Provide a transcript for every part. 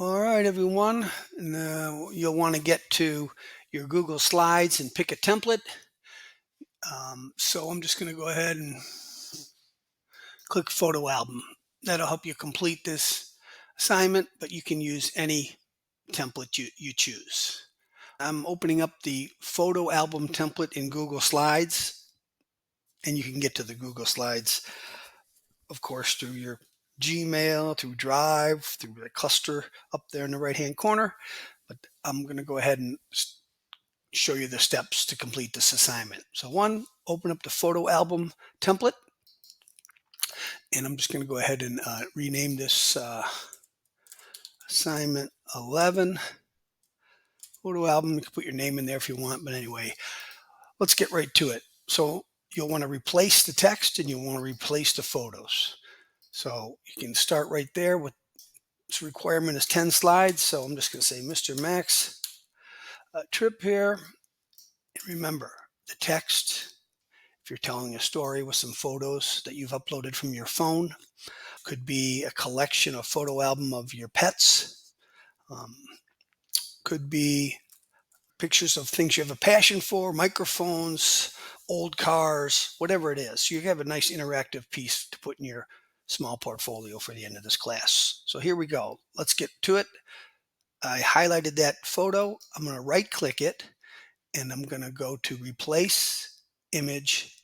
All right, everyone. You'll want to get to your Google Slides and pick a template. So I'm just going to go ahead and click Photo Album. That'll help you complete this assignment, but you can use any template you choose. I'm opening up the Photo Album template in Google Slides, and you can get to the Google Slides, of course, through your Gmail, through Drive, through the cluster up there in the right-hand corner. But I'm going to go ahead and show you the steps to complete this assignment. So one, open up the photo album template, and I'm just going to go ahead and rename this assignment 11 photo album. You can put your name in there if you want, but anyway, let's get right to it. So you'll want to replace the text and you'll want to replace the photos. So you can start right there with this requirement is 10 slides. So I'm just going to say Mr. Max trip here. And remember, the text, if you're telling a story with some photos that you've uploaded from your phone, could be a collection, a photo album of your pets, could be pictures of things you have a passion for, microphones, old cars, whatever it is. You have a nice interactive piece to put in your small portfolio for the end of this class. So here we go. Let's get to it. I highlighted that photo. I'm going to right click it and I'm going to go to replace image.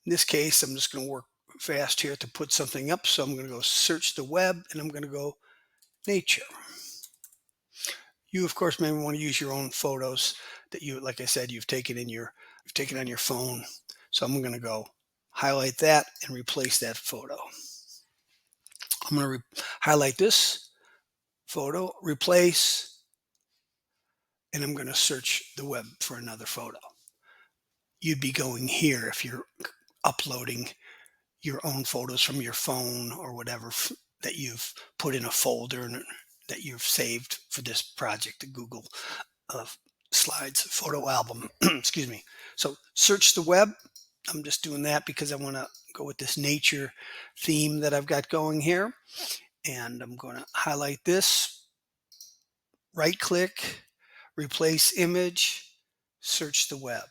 In this case, I'm just going to work fast here to put something up. So I'm going to go search the web and I'm going to go nature. You, of course, may want to use your own photos that you, like I said, you've taken on your phone. So I'm going to go highlight that and replace that photo. I'm going to highlight this photo, replace, and I'm going to search the web for another photo. You'd be going here if you're uploading your own photos from your phone or whatever that you've put in a folder that you've saved for this project, the Google Slides photo album. Excuse me. So search the web. I'm just doing that because I want to go with this nature theme that I've got going here. And I'm going to highlight this, right click, replace image, search the web.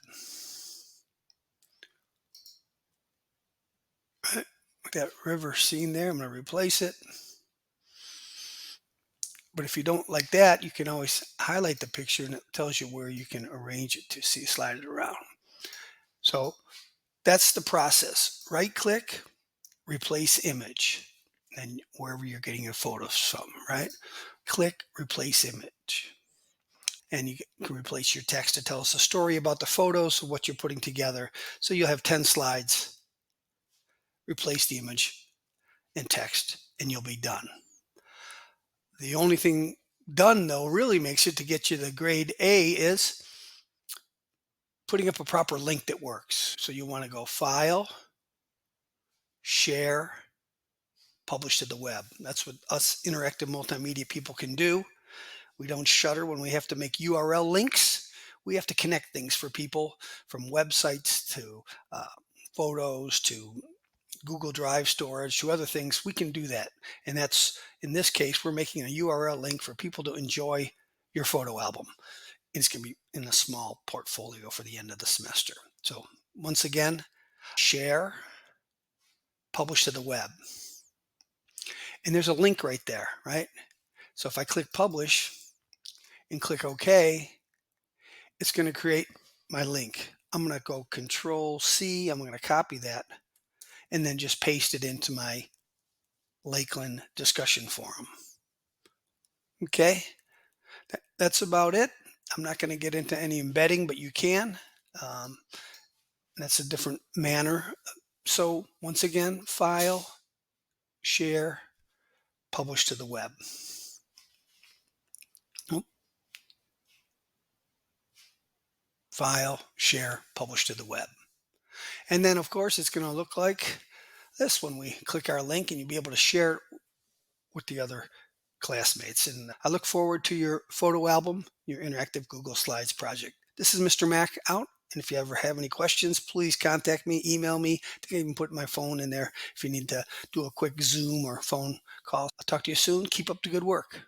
Right. With that river scene there, I'm going to replace it. But if you don't like that, you can always highlight the picture and it tells you where you can arrange it to see, slide it around. So that's the process. Right click, replace image, and wherever you're getting your photos from, right? Click replace image. And you can replace your text to tell us a story about the photos, what you're putting together. So you'll have 10 slides, replace the image and text, and you'll be done. The only thing done, though, really makes it to get you the grade A is putting up a proper link that works. So you want to go File, Share, Publish to the web. That's what us interactive multimedia people can do. We don't shutter when we have to make URL links. We have to connect things for people, from websites to photos to Google Drive storage to other things. We can do that. And that's, in this case, we're making a URL link for people to enjoy your photo album. It's going to be in a small portfolio for the end of the semester. So once again, share, publish to the web. And there's a link right there, right? So if I click publish and click OK, it's going to create my link. I'm going to go Control C. I'm going to copy that and then just paste it into my Lakeland discussion forum. Okay, that's about it. I'm not going to get into any embedding, but you can. That's a different manner. So once again, File, Share, Publish to the web. File, Share, Publish to the web. And then, of course, it's going to look like this when we click our link, and you'll be able to share it with the other classmates. And I look forward to your photo album, your interactive Google Slides project. This is Mr. Mac out. And if you ever have any questions, please contact me, email me. I can even put my phone in there if you need to do a quick Zoom or phone call. I'll talk to you soon. Keep up the good work.